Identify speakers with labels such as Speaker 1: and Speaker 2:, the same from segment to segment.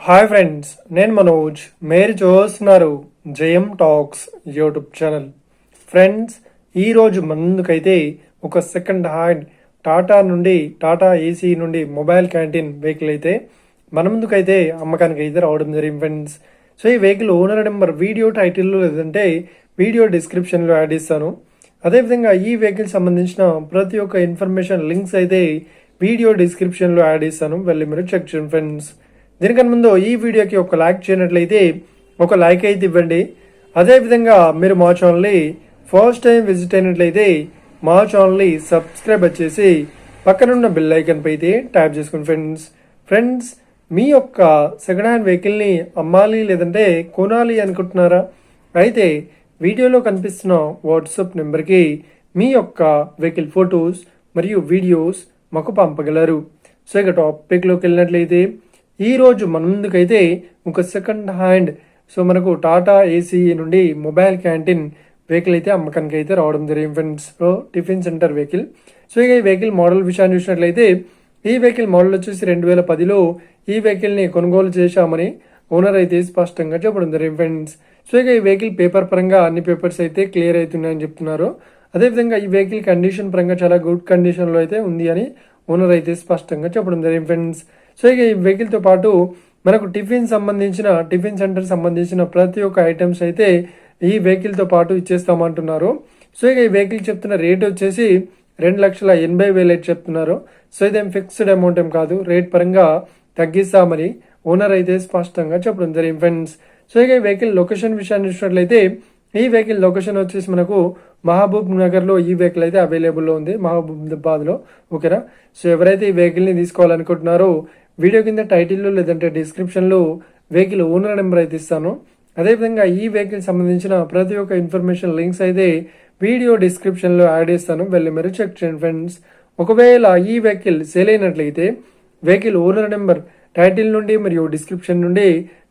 Speaker 1: Hi friends, నేను మనోజ్. మీరు చూస్తున్నారు జయం టాక్స్ యూట్యూబ్ ఛానల్. ఫ్రెండ్స్, ఈరోజు ముందుకైతే ఒక సెకండ్ హ్యాండ్ టాటా ఏసీ నుండి మొబైల్ క్యాంటీన్ వెహికల్ అయితే మన ముందుకైతే అమ్మకానికి అయితే రావడం జరిగింది ఫ్రెండ్స్. సో ఈ వెహికల్ ఓనర్ నెంబర్ వీడియో టైటిల్లో లేదంటే వీడియో డిస్క్రిప్షన్లో యాడ్ ఇస్తాను. అదేవిధంగా ఈ వెహికల్ సంబంధించిన ప్రతి ఒక్క ఇన్ఫర్మేషన్ లింక్స్ అయితే వీడియో డిస్క్రిప్షన్లో యాడ్ ఇస్తాను, వెళ్ళి మీరు చెక్ చేయండి ఫ్రెండ్స్. దీనికన్నా ముందు ఈ వీడియోకి ఒక లైక్ చేయనట్లయితే ఒక లైక్ అయితే ఇవ్వండి. అదేవిధంగా మీరు మా ఛానల్ని ఫస్ట్ టైం విజిట్ అయినట్లయితే మా ఛానల్ని సబ్స్క్రైబ్ వచ్చేసి పక్కనున్న బెల్ ఐకన్ పై అయితే ట్యాప్ చేసుకోండి ఫ్రెండ్స్. మీ యొక్క సెకండ్ హ్యాండ్ వెహికల్ని అమ్మాలి లేదంటే కొనాలి అనుకుంటున్నారా? అయితే వీడియోలో కనిపిస్తున్న వాట్సాప్ నెంబర్కి మీ యొక్క వెహికల్ ఫొటోస్ మరియు వీడియోస్ మాకు పంపగలరు. సో ఇక టాపిక్లోకి వెళ్ళినట్లయితే ఈరోజు మన ముందుకైతే ఒక సెకండ్ హ్యాండ్ మనకు టాటా ఏసీ నుండి మొబైల్ క్యాంటీన్ వెహికల్ అయితే అమ్మకానికి అయితే రావడం జరిగింది friends. Tiffin centre vehicle. So ఇక ఈ వెహికల్ మోడల్ విషయాన్ని చూసినట్లయితే ఈ వెహికల్ మోడల్ వచ్చేసి 2010లో ఈ వెహికల్ని కొనుగోలు చేశామని ఓనర్ అయితే స్పష్టంగా చెప్పడం జరిగింది ఫ్రెండ్స్. సో ఇక ఈ వెహికల్ పేపర్ పరంగా అన్ని పేపర్స్ అయితే క్లియర్ అవుతున్నాయని చెప్తున్నారు. అదేవిధంగా ఈ వెహికల్ కండిషన్ పరంగా చాలా గుడ్ కండిషన్లో అయితే ఉంది అని ఓనర్ అయితే స్పష్టంగా చెప్పడం జరిగింది ఫ్రెండ్స్. సో ఇక ఈ వెహికల్తో పాటు మనకు టిఫిన్ సెంటర్ సంబంధించిన ప్రతి ఒక్క ఐటమ్స్ అయితే ఈ వెహికల్తో పాటు ఇచ్చేస్తామంటున్నారు. సో ఇక ఈ వెహికల్ చెప్తున్న రేట్ వచ్చేసి 2,80,000 అయితే చెప్తున్నారు. సో ఇదేం ఫిక్స్డ్ అమౌంట్ ఏం కాదు, రేట్ పరంగా తగ్గిస్తామని ఓనర్ అయితే స్పష్టంగా చెప్పడం జరిగింది ఫ్రెండ్స్. సో ఇక ఈ వెహికల్ లొకేషన్ విషయాన్ని చూసినట్లయితే ఈ వెహికల్ లొకేషన్ వచ్చేసి మనకు మహబూబ్ నగర్లో ఈ వెహికల్ అయితే అవైలబుల్లో ఉంది, మహబూబాబాద్లో. ఓకేనా? సో ఎవరైతే ఈ వెహికల్ని తీసుకోవాలనుకుంటున్నారో వీడియో కింద టైటిల్లో లేదంటే డిస్క్రిప్షన్లో వెహికల్ ఓనర్ నెంబర్ అయితే ఇస్తాను. అదేవిధంగా ఈ వెహికల్ సంబంధించిన ప్రతి ఒక్క ఇన్ఫర్మేషన్ లింక్స్ అయితే వీడియో డిస్క్రిప్షన్లో యాడ్ చేస్తాను, వెళ్ళి మీరు చెక్ చేయండి ఫ్రెండ్స్. ఒకవేళ ఈ వెహికల్ సేల్ అయినట్లయితే వెహికల్ ఓనర్ నెంబర్ టైటిల్ నుండి మరియు డిస్క్రిప్షన్ నుండి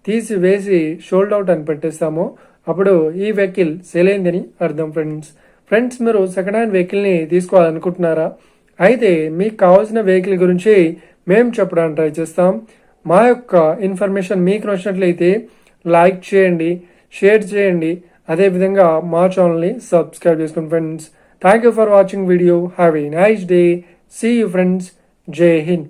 Speaker 1: తీసివేసి షోల్డ్ అవుట్ అని పెట్టేస్తాము. అప్పుడు ఈ వెహికల్ సేల్ అయిందని అర్థం ఫ్రెండ్స్. మీరు సెకండ్ హ్యాండ్ వెహికల్ని తీసుకోవాలనుకుంటున్నారా? అయితే మీకు కావాల్సిన వెహికల్ గురించి మేము చెప్పడానికి ట్రై చేస్తాం. మా యొక్క ఇన్ఫర్మేషన్ మీకు నచ్చినట్లయితే లైక్ చేయండి, షేర్ చేయండి, అదేవిధంగా మా ఛానల్ని సబ్స్క్రైబ్ చేసుకోండి friends. Thank you for watching video. Have a nice day. See you friends. Jai Hind.